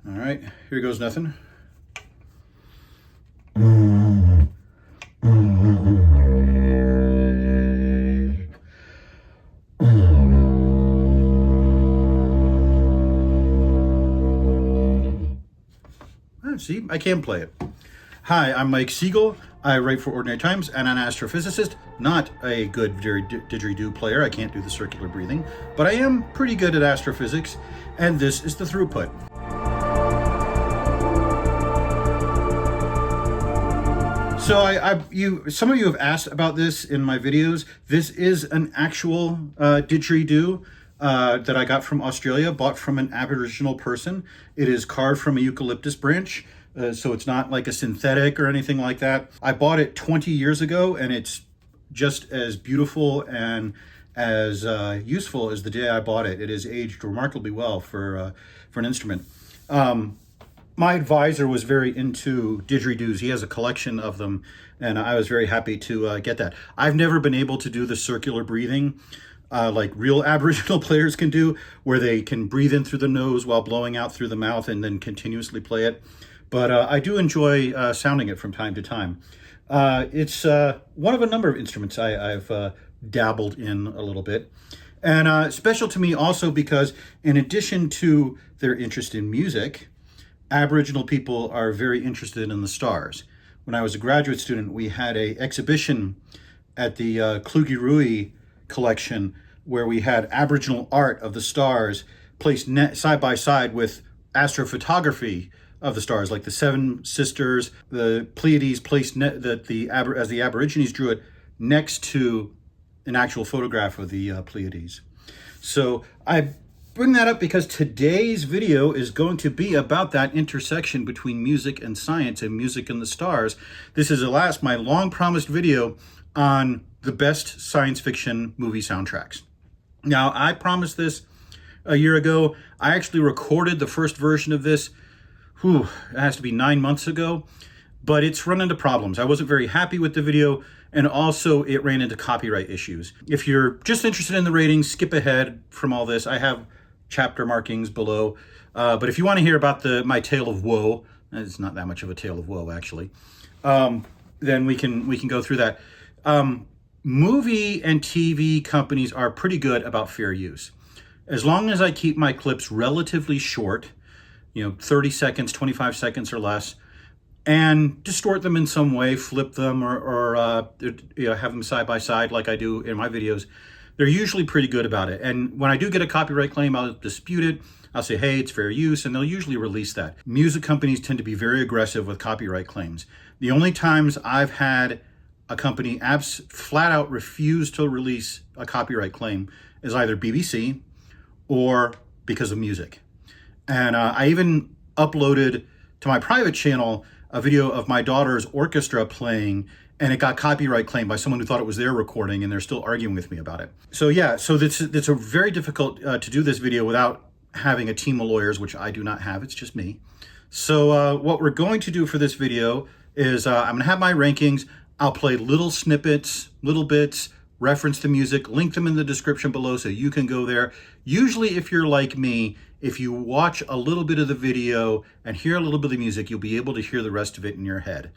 All right, here goes nothing. See, I can play it. Hi, I'm Mike Siegel. I write for Ordinary Times, and I'm an astrophysicist, not a good didgeridoo player. I can't do the circular breathing, but I am pretty good at astrophysics, and this is the throughput. So some of you have asked about this in my videos. This is an actual didgeridoo that I got from Australia, bought from an Aboriginal person. It is carved from a eucalyptus branch, so it's not like a synthetic or anything like that. I bought it 20 years ago, and it's just as beautiful and as useful as the day I bought it. It has aged remarkably well for an instrument. My advisor was very into didgeridoos. He has a collection of them, and I was very happy to get that. I've never been able to do the circular breathing like real Aboriginal players can do, where they can breathe in through the nose while blowing out through the mouth and then continuously play it. But I do enjoy sounding it from time to time. It's one of a number of instruments I've dabbled in a little bit. And special to me also because in addition to their interest in music, Aboriginal people are very interested in the stars. When I was a graduate student, we had an exhibition at the Klugi-Rui collection where we had Aboriginal art of the stars placed side by side with astrophotography of the stars, like the Seven Sisters, the Pleiades placed as the Aborigines drew it next to an actual photograph of the Pleiades. So I bring that up because today's video is going to be about that intersection between music and science and music and the stars. This is my long promised video on the best science fiction movie soundtracks. Now, I promised this a year ago. I actually recorded the first version of this, it has to be 9 months ago, but it's run into problems. I wasn't very happy with the video, and also it ran into copyright issues. If you're just interested in the ratings, skip ahead from all this. I have chapter markings below, but if you want to hear about my tale of woe, it's not that much of a tale of woe actually, then we can go through that. Movie and TV companies are pretty good about fair use. As long as I keep my clips relatively short, 30 seconds, 25 seconds or less, and distort them in some way, flip them or have them side by side like I do in my videos, they're usually pretty good about it. And when I do get a copyright claim, I'll dispute it. I'll say, hey, it's fair use, and they'll usually release that. Music companies tend to be very aggressive with copyright claims. The only times I've had a company flat out refuse to release a copyright claim is either BBC or because of music. And I even uploaded to my private channel a video of my daughter's orchestra playing, and it got copyright claimed by someone who thought it was their recording, and they're still arguing with me about it. So yeah, it's a very difficult to do this video without having a team of lawyers, which I do not have. It's just me. So what we're going to do for this video is I'm gonna have my rankings. I'll play little snippets, little bits, reference the music, link them in the description below so you can go there. Usually, if you're like me, if you watch a little bit of the video and hear a little bit of the music, you'll be able to hear the rest of it in your head.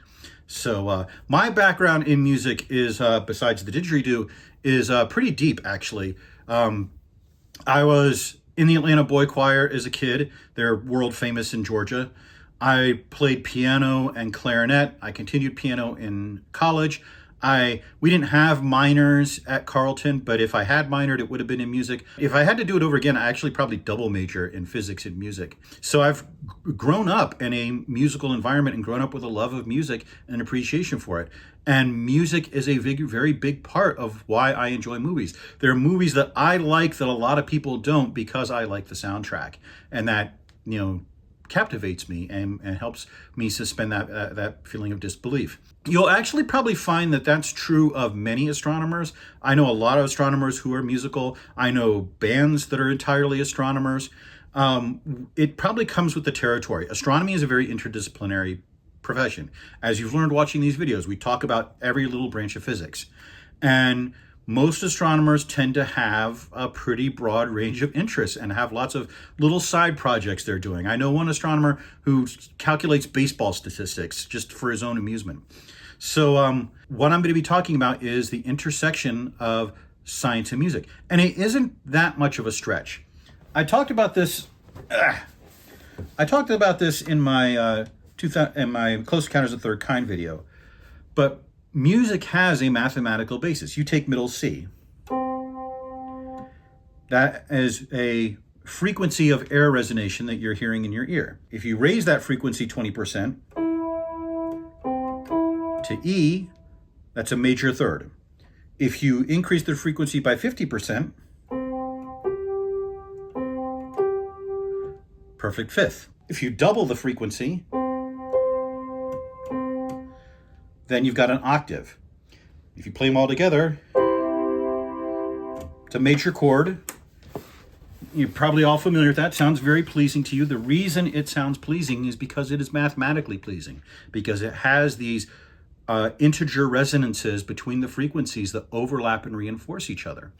So my background in music is, besides the didgeridoo, is pretty deep, actually. I was in the Atlanta Boy Choir as a kid. They're world famous in Georgia. I played piano and clarinet. I continued piano in college. We didn't have minors at Carleton, but if I had minored, it would have been in music. If I had to do it over again, I actually probably double major in physics and music. So I've grown up in a musical environment and grown up with a love of music and an appreciation for it. And music is a very big part of why I enjoy movies. There are movies that I like that a lot of people don't because I like the soundtrack, and that, captivates me and helps me suspend that feeling of disbelief. You'll actually probably find that that's true of many astronomers. I know a lot of astronomers who are musical. I know bands that are entirely astronomers. It probably comes with the territory. Astronomy is a very interdisciplinary profession. As you've learned watching these videos, we talk about every little branch of physics. And most astronomers tend to have a pretty broad range of interests and have lots of little side projects they're doing. I know one astronomer who calculates baseball statistics just for his own amusement. So what I'm going to be talking about is the intersection of science and music. And it isn't that much of a stretch. I talked about this in my Close Encounters of the Third Kind video. But music has a mathematical basis. You take middle C. That is a frequency of air resonance that you're hearing in your ear. If you raise that frequency 20% to E, that's a major third. If you increase the frequency by 50%, perfect fifth. If you double the frequency, then you've got an octave. If you play them all together, it's a major chord. You're probably all familiar with that. Sounds very pleasing to you. The reason it sounds pleasing is because it is mathematically pleasing, because it has these integer resonances between the frequencies that overlap and reinforce each other.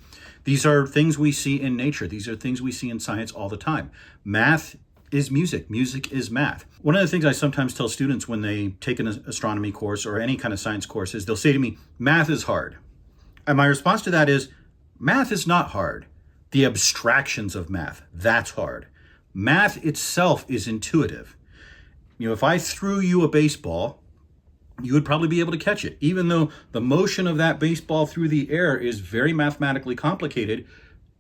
These are things we see in nature. These are things we see in science all the time. Math is music. Music is math. One of the things I sometimes tell students when they take an astronomy course or any kind of science course is they'll say to me, math is hard. And my response to that is, math is not hard. The abstractions of math, that's hard. Math itself is intuitive. If I threw you a baseball, you would probably be able to catch it. Even though the motion of that baseball through the air is very mathematically complicated,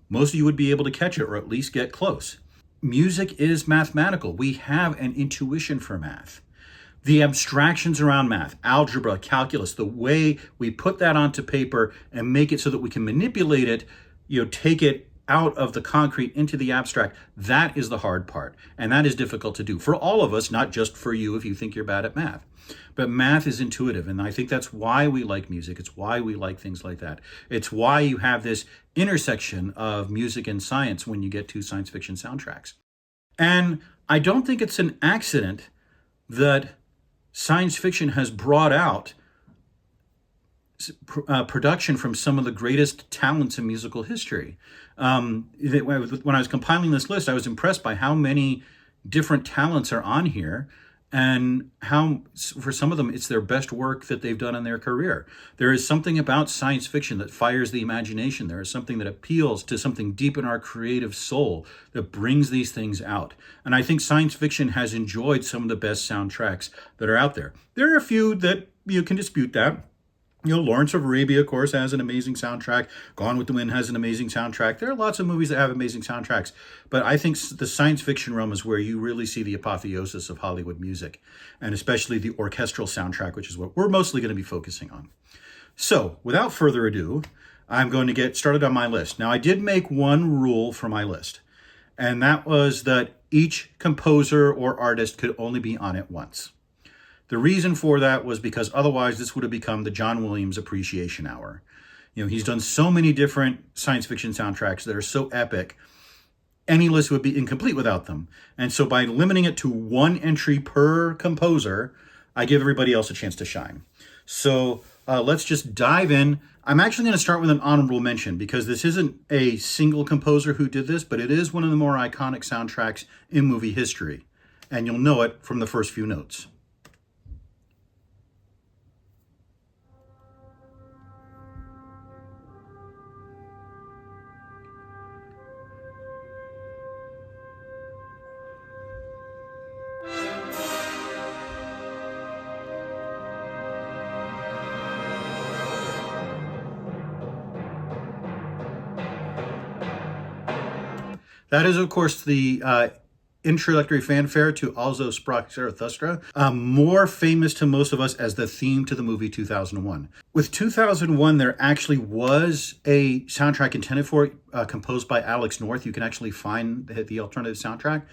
most of you would be able to catch it or at least get close. Music is mathematical. We have an intuition for math. The abstractions around math, algebra, calculus, the way we put that onto paper and make it so that we can manipulate it, take it out of the concrete into the abstract, that is the hard part. And that is difficult to do for all of us, not just for you if you think you're bad at math. But math is intuitive, and I think that's why we like music. It's why we like things like that. It's why you have this intersection of music and science when you get to science fiction soundtracks. And I don't think it's an accident that science fiction has brought out production from some of the greatest talents in musical history. When I was compiling this list, I was impressed by how many different talents are on here, and how, for some of them, it's their best work that they've done in their career. There is something about science fiction that fires the imagination. There is something that appeals to something deep in our creative soul that brings these things out. And I think science fiction has enjoyed some of the best soundtracks that are out there. There are a few that you can dispute that. Lawrence of Arabia, of course, has an amazing soundtrack. Gone with the Wind has an amazing soundtrack. There are lots of movies that have amazing soundtracks. But I think the science fiction realm is where you really see the apotheosis of Hollywood music, and especially the orchestral soundtrack, which is what we're mostly going to be focusing on. So, without further ado, I'm going to get started on my list. Now, I did make one rule for my list, and that was that each composer or artist could only be on it once. The reason for that was because otherwise this would have become the John Williams Appreciation Hour. He's done so many different science fiction soundtracks that are so epic, any list would be incomplete without them. And so by limiting it to one entry per composer, I give everybody else a chance to shine. So let's just dive in. I'm actually going to start with an honorable mention because this isn't a single composer who did this, but it is one of the more iconic soundtracks in movie history. And you'll know it from the first few notes. That is, of course, the introductory fanfare to Also Sprach Zarathustra, more famous to most of us as the theme to the movie 2001. With 2001, there actually was a soundtrack intended for it, composed by Alex North. You can actually find the alternative soundtrack.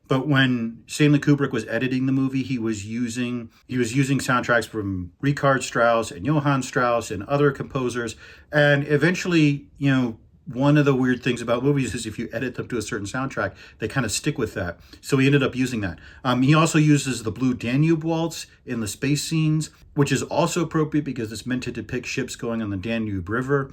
But when Stanley Kubrick was editing the movie, he was using soundtracks from Richard Strauss and Johann Strauss and other composers. And eventually, one of the weird things about movies is if you edit them to a certain soundtrack, they kind of stick with that. So he ended up using that. He also uses the Blue Danube Waltz in the space scenes, which is also appropriate because it's meant to depict ships going on the Danube River.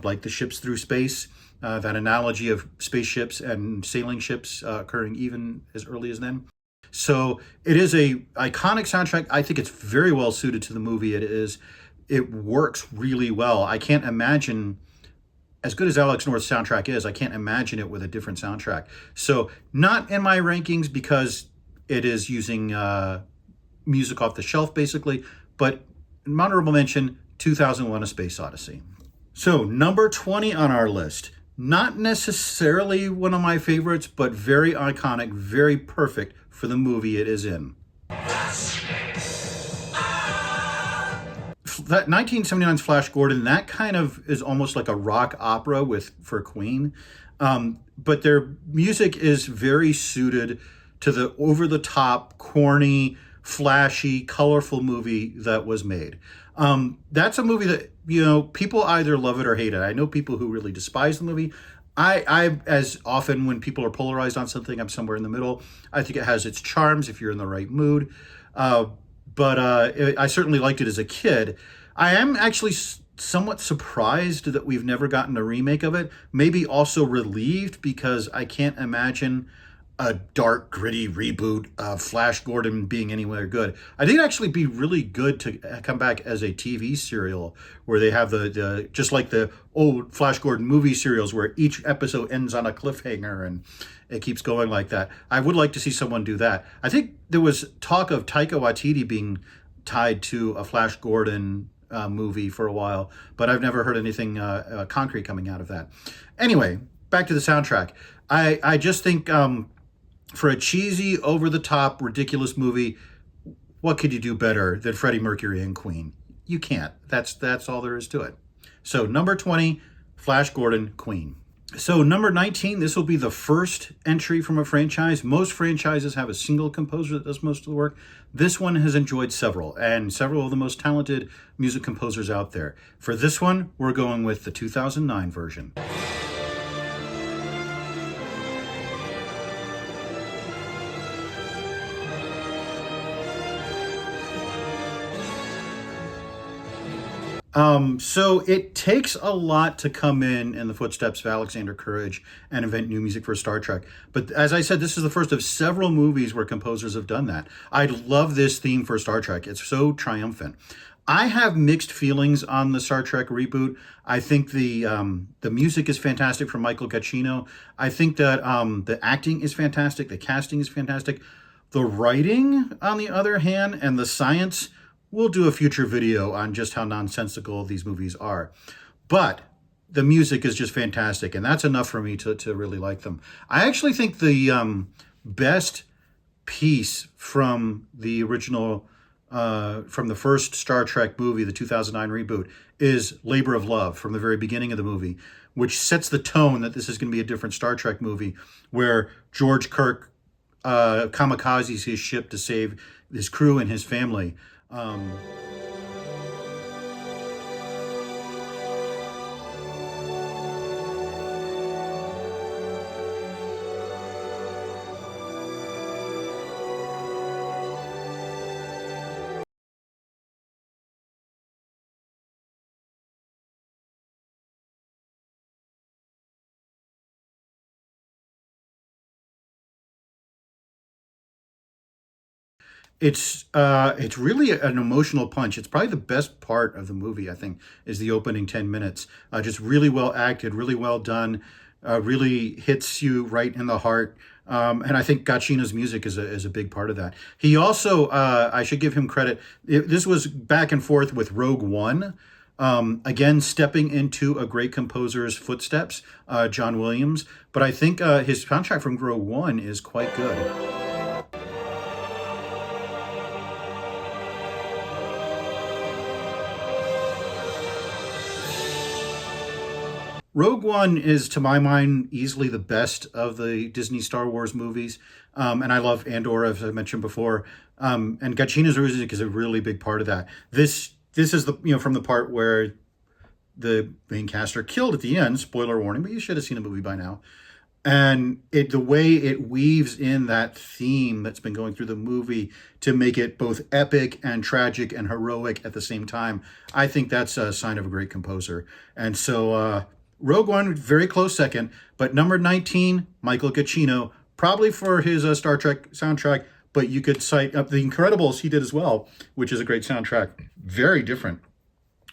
like the ships through space, that analogy of spaceships and sailing ships occurring even as early as then. So it is a iconic soundtrack. I think it's very well suited to the movie it is. It works really well. I can't imagine, as good as Alex North's soundtrack is, I can't imagine it with a different soundtrack. So not in my rankings because it is using music off the shelf basically, but honorable mention, 2001: A Space Odyssey. So number 20 on our list, not necessarily one of my favorites, but very iconic, very perfect for the movie it is in. That 1979's Flash Gordon, that kind of is almost like a rock opera for Queen. But their music is very suited to the over-the-top, corny, flashy, colorful movie that was made. That's a movie that, people either love it or hate it. I know people who really despise the movie. I as often when people are polarized on something, I'm somewhere in the middle. I think it has its charms if you're in the right mood. But I certainly liked it as a kid. I am actually somewhat surprised that we've never gotten a remake of it. Maybe also relieved because I can't imagine a dark, gritty reboot of Flash Gordon being anywhere good. I think it'd actually be really good to come back as a TV serial where they have the just like the old Flash Gordon movie serials where each episode ends on a cliffhanger and it keeps going like that. I would like to see someone do that. I think there was talk of Taika Waititi being tied to a Flash Gordon movie for a while, but I've never heard anything concrete coming out of that. Anyway, back to the soundtrack. I just think for a cheesy, over-the-top, ridiculous movie, what could you do better than Freddie Mercury and Queen? You can't. That's all there is to it. So number 20, Flash Gordon, Queen. So number 19, this will be the first entry from a franchise. Most franchises have a single composer that does most of the work. This one has enjoyed several, and several of the most talented music composers out there. For this one, we're going with the 2009 version. So it takes a lot to come in the footsteps of Alexander Courage and invent new music for Star Trek. But as I said, this is the first of several movies where composers have done that. I love this theme for Star Trek. It's so triumphant. I have mixed feelings on the Star Trek reboot. I think the music is fantastic from Michael Giacchino. I think that the acting is fantastic. The casting is fantastic. The writing, on the other hand, and the science, we'll do a future video on just how nonsensical these movies are. But the music is just fantastic, and that's enough for me to really like them. I actually think the best piece from the original, from the first Star Trek movie, the 2009 reboot, is Labor of Love from the very beginning of the movie, which sets the tone that this is going to be a different Star Trek movie, where George Kirk kamikazes his ship to save his crew and his family. It's really an emotional punch. It's probably the best part of the movie, I think, is the opening 10 minutes. Just really well acted, really well done, really hits you right in the heart. And I think Giacchino's music is a big part of that. He also, I should give him credit, this was back and forth with Rogue One. Again, stepping into a great composer's footsteps, John Williams. But I think his soundtrack from Rogue One is quite good. Rogue One is, to my mind, easily the best of the Disney Star Wars movies. And I love Andor, as I mentioned before. And Giacchino's music is a really big part of that. This is the from the part where the main cast are killed at the end. Spoiler warning, but you should have seen the movie by now. And the way it weaves in that theme that's been going through the movie to make it both epic and tragic and heroic at the same time, I think that's a sign of a great composer. And so Rogue One, very close second, but number 19, Michael Giacchino, probably for his Star Trek soundtrack, but you could cite up The Incredibles he did as well, which is a great soundtrack. Very different,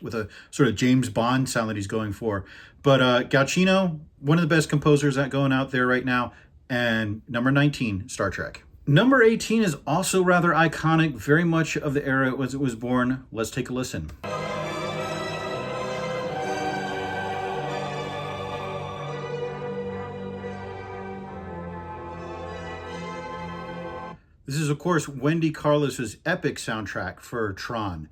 with a sort of James Bond sound that he's going for. But Giacchino, one of the best composers that going out there right now. And number 19, Star Trek. Number 18 is also rather iconic, very much of the era it was born. Let's take a listen. This is, of course, Wendy Carlos's epic soundtrack for Tron.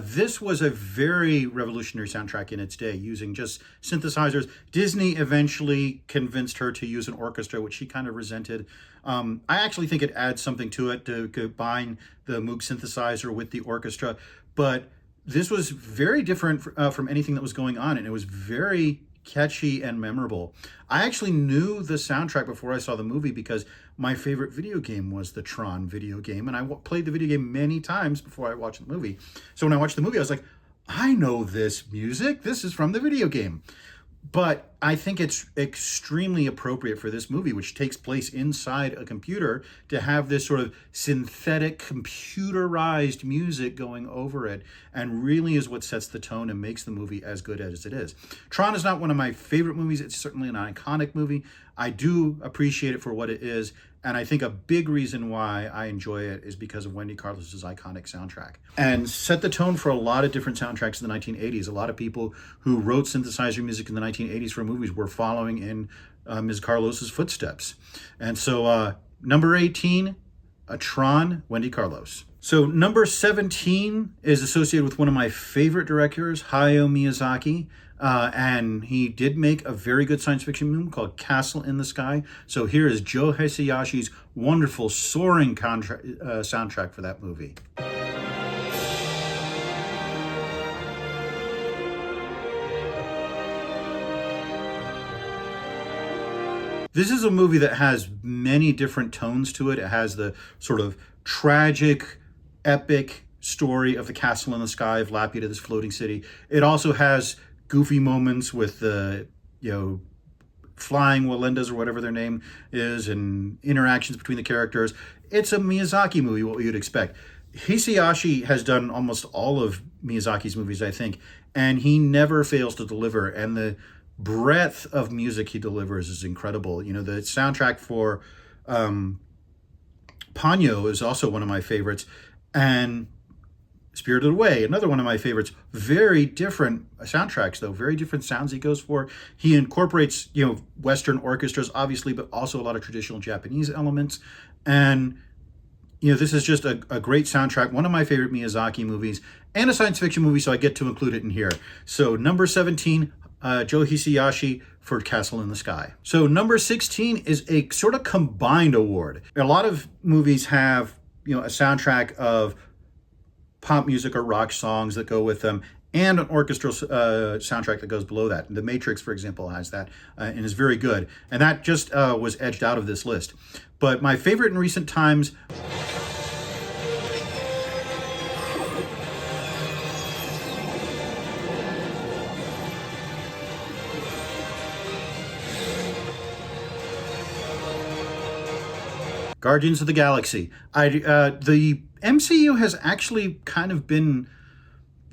This was a very revolutionary soundtrack in its day, using just synthesizers. Disney eventually convinced her to use an orchestra, which she kind of resented. I actually think it adds something to it to combine the Moog synthesizer with the orchestra. But this was very different from anything that was going on, and it was very catchy and memorable. I actually knew the soundtrack before I saw the movie because my favorite video game was the Tron video game, and I played the video game many times before I watched the movie. So when I watched the movie, I was like, I know this music. This is from the video game. But I think it's extremely appropriate for this movie, which takes place inside a computer, to have this sort of synthetic, computerized music going over it, and really is what sets the tone and makes the movie as good as it is. Tron is not one of my favorite movies. It's certainly an iconic movie. I do appreciate it for what it is, and I think a big reason why I enjoy it is because of Wendy Carlos's iconic soundtrack. And set the tone for a lot of different soundtracks in the 1980s. A lot of people who wrote synthesizer music in the 1980s for movies were following in Ms. Carlos's footsteps. And so number 18, Tron, Wendy Carlos. So number 17 is associated with one of my favorite directors, Hayao Miyazaki. And he did make a very good science fiction movie called Castle in the Sky. So here is Joe Hisayashi's wonderful soaring soundtrack for that movie. This is a movie that has many different tones to it. It has the sort of tragic, epic story of the castle in the sky of Laputa, this floating city. It also has goofy moments with the, flying Walendas or whatever their name is, and interactions between the characters. It's a Miyazaki movie, what you'd expect. Hisayashi has done almost all of Miyazaki's movies, I think, and he never fails to deliver. And the breadth of music he delivers is incredible. The soundtrack for Ponyo is also one of my favorites, and Spirited Away, another one of my favorites. Very different soundtracks, though. Very different sounds he goes for. He incorporates, Western orchestras, obviously, but also a lot of traditional Japanese elements. And, this is just a great soundtrack. One of my favorite Miyazaki movies, and a science fiction movie, so I get to include it in here. So number 17, Joe Hisayashi for Castle in the Sky. So number 16 is a sort of combined award. A lot of movies have, a soundtrack of pop music or rock songs that go with them, and an orchestral soundtrack that goes below that. The Matrix, for example, has that and is very good. And that just was edged out of this list. But my favorite in recent times... Guardians of the Galaxy. The MCU has actually kind of been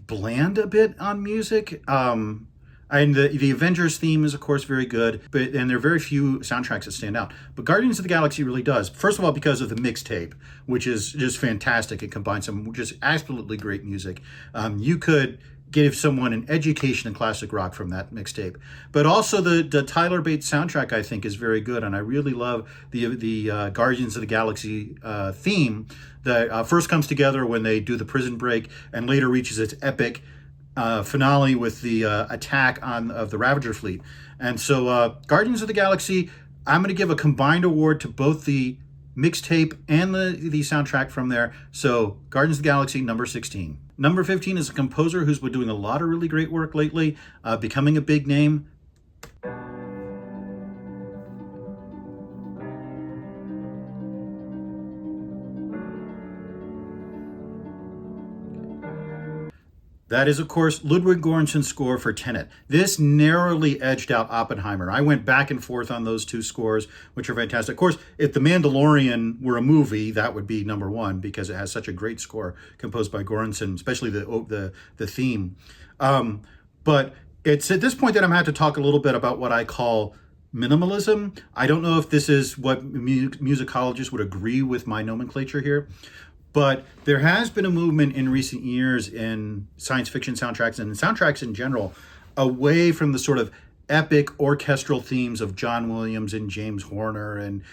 bland a bit on music. And the Avengers theme is, of course, very good, and there are very few soundtracks that stand out. But Guardians of the Galaxy really does. First of all, because of the mixtape, which is just fantastic. It combines some just absolutely great music. You could give someone an education in classic rock from that mixtape. But also the Tyler Bates soundtrack, I think, is very good, and I really love the Guardians of the Galaxy theme that first comes together when they do the prison break, and later reaches its epic finale with the attack of the Ravager fleet. And so Guardians of the Galaxy, I'm going to give a combined award to both the mixtape and the soundtrack from there. So Guardians of the Galaxy, number 16. Number 15 is a composer who's been doing a lot of really great work lately, becoming a big name. That is, of course, Ludwig Göransson's score for Tenet. This narrowly edged out Oppenheimer. I went back and forth on those two scores, which are fantastic. Of course, if The Mandalorian were a movie, that would be number one because it has such a great score composed by Göransson, especially the theme. But it's at this point that I'm going to have to talk a little bit about what I call minimalism. I don't know if this is what musicologists would agree with my nomenclature here. But there has been a movement in recent years in science fiction soundtracks and soundtracks in general away from the sort of epic orchestral themes of John Williams and James Horner and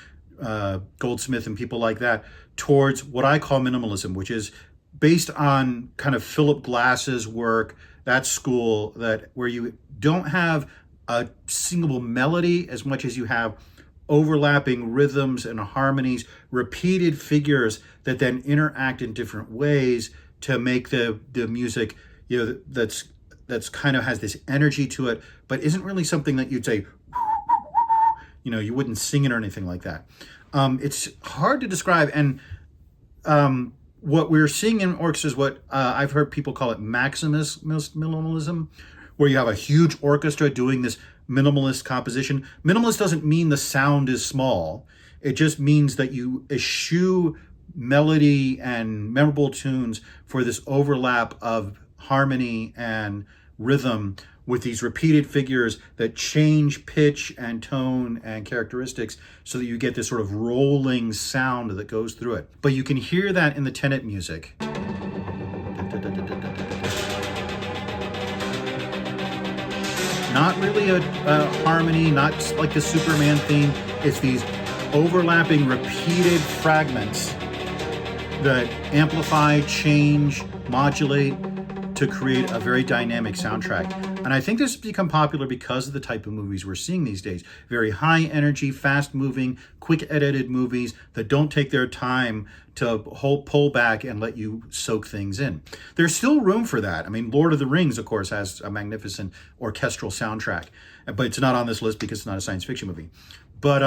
Goldsmith and people like that towards what I call minimalism, which is based on kind of Philip Glass's work, that school where you don't have a single melody as much as you have overlapping rhythms and harmonies, repeated figures that then interact in different ways to make the music, that's kind of has this energy to it, but isn't really something that you'd say, you wouldn't sing it or anything like that. It's hard to describe, and what we're seeing in orchestras, what I've heard people call it maximalist minimalism, where you have a huge orchestra doing this minimalist composition. Minimalist doesn't mean the sound is small. It just means that you eschew melody and memorable tunes for this overlap of harmony and rhythm with these repeated figures that change pitch and tone and characteristics so that you get this sort of rolling sound that goes through it. But you can hear that in the Tenet music. Not really a harmony, not like the Superman theme. It's these overlapping, repeated fragments that amplify, change, modulate to create a very dynamic soundtrack. And I think this has become popular because of the type of movies we're seeing these days. Very high energy, fast moving, quick edited movies that don't take their time to pull back and let you soak things in. There's still room for that. I mean, Lord of the Rings, of course, has a magnificent orchestral soundtrack, but it's not on this list because it's not a science fiction movie. But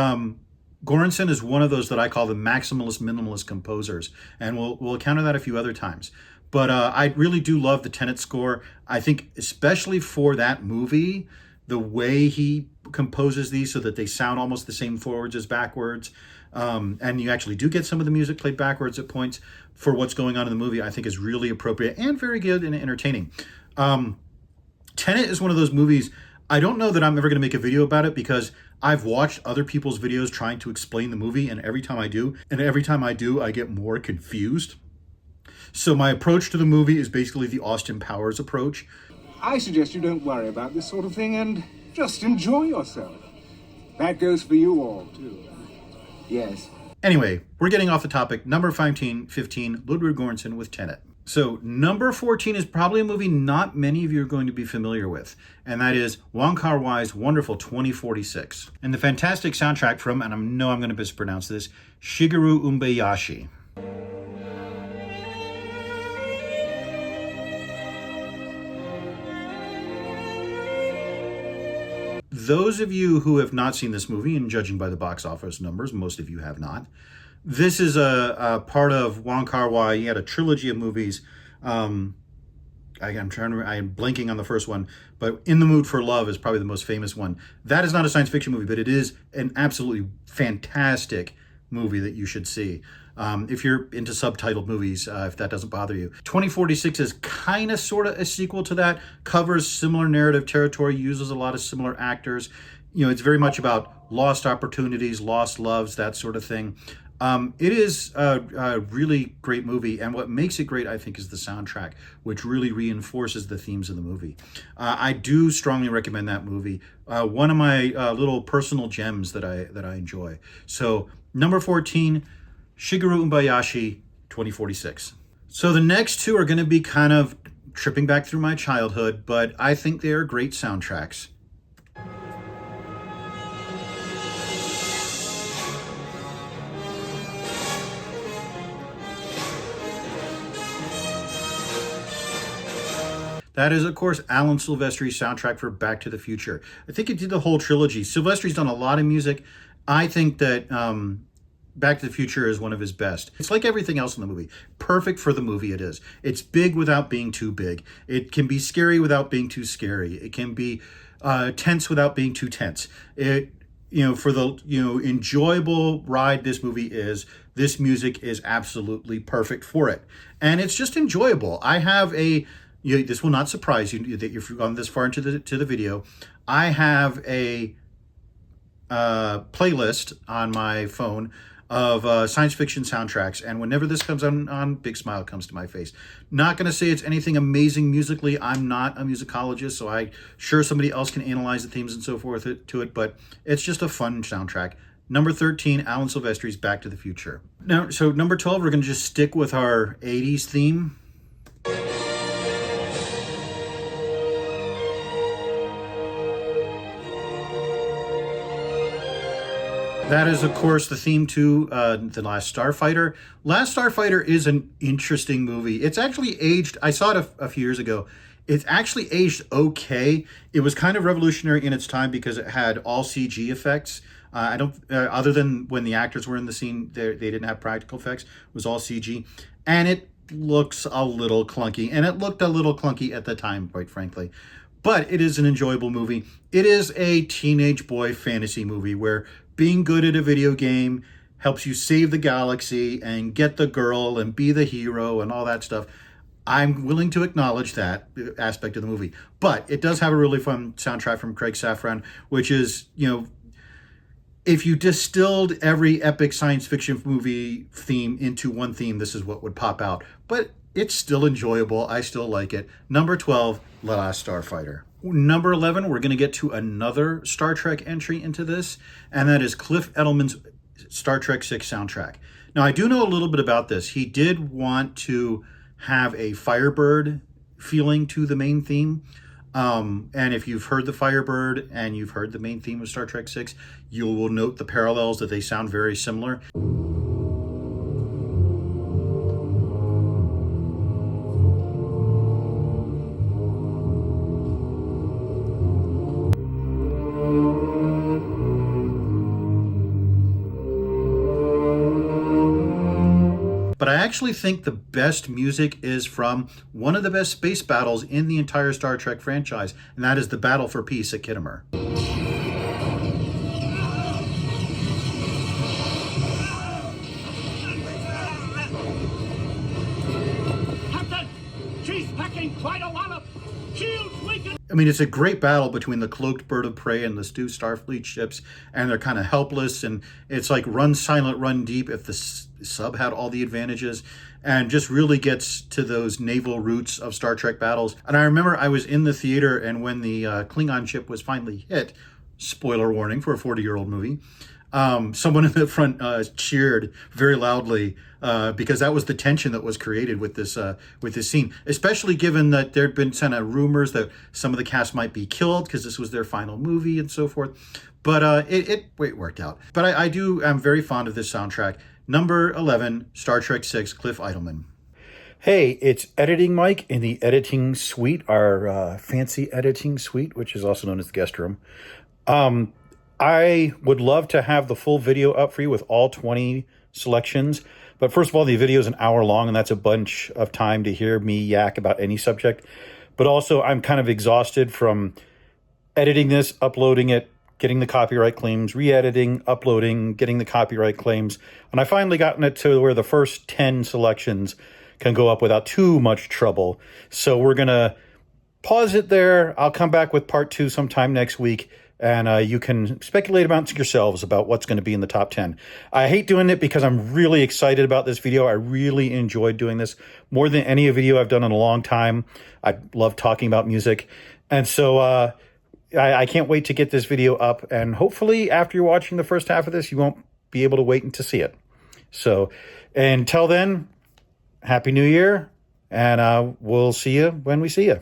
Göransson is one of those that I call the maximalist minimalist composers, and we'll encounter that a few other times. But I really do love the Tenet score. I think especially for that movie, the way he composes these so that they sound almost the same forwards as backwards, and you actually do get some of the music played backwards at points for what's going on in the movie, I think is really appropriate and very good and entertaining. Tenet is one of those movies, I don't know that I'm ever going to make a video about it because I've watched other people's videos trying to explain the movie, and every time I do, I get more confused. So my approach to the movie is basically the Austin Powers approach. I suggest you don't worry about this sort of thing and just enjoy yourself. That goes for you all, too. Yes. Anyway, we're getting off the topic. Number 15, Ludwig Göransson with Tenet. So number 14 is probably a movie not many of you are going to be familiar with, and that is Wong Kar-wai's wonderful 2046. And the fantastic soundtrack from, and I know I'm going to mispronounce this, Shigeru Umebayashi. Those of you who have not seen this movie, and judging by the box office numbers, most of you have not, this is a part of Wong Kar-wai. He had a trilogy of movies. I'm blanking on the first one, but In the Mood for Love is probably the most famous one. That is not a science fiction movie, but it is an absolutely fantastic movie that you should see. If you're into subtitled movies, if that doesn't bother you. 2046 is kind of sort of a sequel to that, covers similar narrative territory, uses a lot of similar actors. It's very much about lost opportunities, lost loves, that sort of thing. It is a really great movie, and what makes it great, I think, is the soundtrack, which really reinforces the themes of the movie. I do strongly recommend that movie. One of my little personal gems that I enjoy. So, number 14, Shigeru Umebayashi, 2046. So the next two are going to be kind of tripping back through my childhood, but I think they are great soundtracks. That is, of course, Alan Silvestri's soundtrack for Back to the Future. I think it did the whole trilogy. Silvestri's done a lot of music. I think that Back to the Future is one of his best. It's like everything else in the movie. Perfect for the movie it is. It's big without being too big. It can be scary without being too scary. It can be tense without being too tense. For the, enjoyable ride this movie is, this music is absolutely perfect for it. And it's just enjoyable. I have this will not surprise you that you've gone this far into the video. I have a playlist on my phone of science fiction soundtracks, and whenever this comes on, big smile comes to my face. Not going to say it's anything amazing musically. I'm not a musicologist, so I'm sure somebody else can analyze the themes and so forth to it, but it's just a fun soundtrack. Number 13, Alan Silvestri's Back to the Future. Now, so number 12, we're going to just stick with our 80s theme. That is, of course, the theme to The Last Starfighter. Last Starfighter is an interesting movie. It's actually aged, I saw it a few years ago. It's actually aged okay. It was kind of revolutionary in its time because it had all CG effects. Other than when the actors were in the scene, they didn't have practical effects. It was all CG. And it looks a little clunky. And it looked a little clunky at the time, quite frankly. But it is an enjoyable movie. It is a teenage boy fantasy movie where being good at a video game helps you save the galaxy and get the girl and be the hero and all that stuff. I'm willing to acknowledge that aspect of the movie. But it does have a really fun soundtrack from Craig Safran, which is, if you distilled every epic science fiction movie theme into one theme, this is what would pop out. But it's still enjoyable. I still like it. Number 12, The Last Starfighter. Number 11, we're going to get to another Star Trek entry into this, and that is Cliff Edelman's Star Trek VI soundtrack. Now, I do know a little bit about this. He did want to have a Firebird feeling to the main theme. And if you've heard the Firebird and you've heard the main theme of Star Trek VI, you will note the parallels, that they sound very similar. But I actually think the best music is from one of the best space battles in the entire Star Trek franchise, and that is the Battle for Peace at Khitomer. Captain, she's packing quite a lot of shields. I mean, it's a great battle between the cloaked bird of prey and the two Starfleet ships, and they're kind of helpless, and it's like run silent, run deep if the sub had all the advantages, and just really gets to those naval roots of Star Trek battles. And I remember I was in the theater, and when the Klingon ship was finally hit, spoiler warning for a 40-year-old movie, someone in the front cheered very loudly because that was the tension that was created with this scene, especially given that there'd been kind of rumors that some of the cast might be killed because this was their final movie and so forth. But it worked out. But I'm very fond of this soundtrack. Number 11, Star Trek VI, Cliff Edelman. Hey, it's Editing Mike in the editing suite, our fancy editing suite, which is also known as the guest room. I would love to have the full video up for you with all 20 selections. But first of all, the video is an hour long, and that's a bunch of time to hear me yak about any subject. But also, I'm kind of exhausted from editing this, uploading it, getting the copyright claims, re-editing, uploading, getting the copyright claims. And I finally gotten it to where the first 10 selections can go up without too much trouble. So we're going to pause it there. I'll come back with part 2 sometime next week. And you can speculate amongst yourselves about what's going to be in the top 10. I hate doing it because I'm really excited about this video. I really enjoyed doing this more than any video I've done in a long time. I love talking about music. And so I can't wait to get this video up. And hopefully after you're watching the first half of this, you won't be able to wait to see it. So until then, Happy New Year. And we'll see you when we see you.